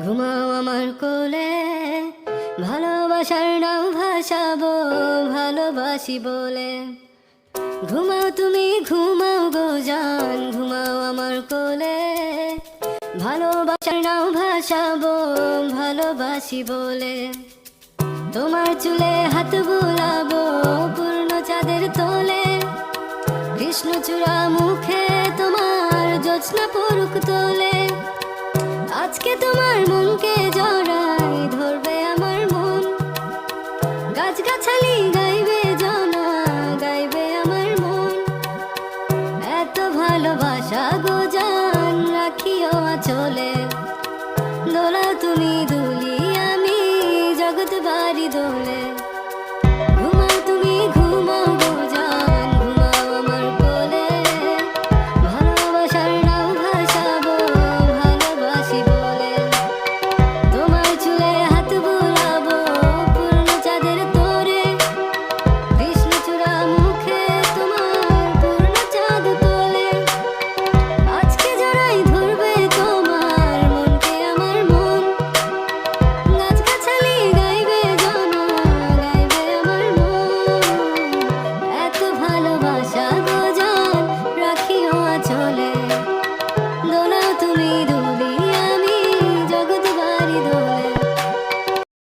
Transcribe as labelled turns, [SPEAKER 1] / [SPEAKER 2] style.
[SPEAKER 1] ঘুমাও আমার কোলে, ভালোবাসার নাও ভাসাবো ভালোবাসি বলে। ঘুমাও তুমি ঘুমাও গো জান, ঘুমাও আমার কোলে, ভালোবাসার নাও ভাসাবো ভালোবাসি বলে। তোমার চুলে হাত বুলাবো পূর্ণ চাঁদের তোলে, কৃষ্ণচূড়া মুখে তোমার জ্যোৎস্না পড়ুক তোলে। আজকে তোমার মনকে জড়াই ধরবে আমার মন, গাছগাছালি গাইবে জনা গাইবে আমার মন। এত ভালোবাসা গো জান রাখিও আঁচলে, দোলাও তুমি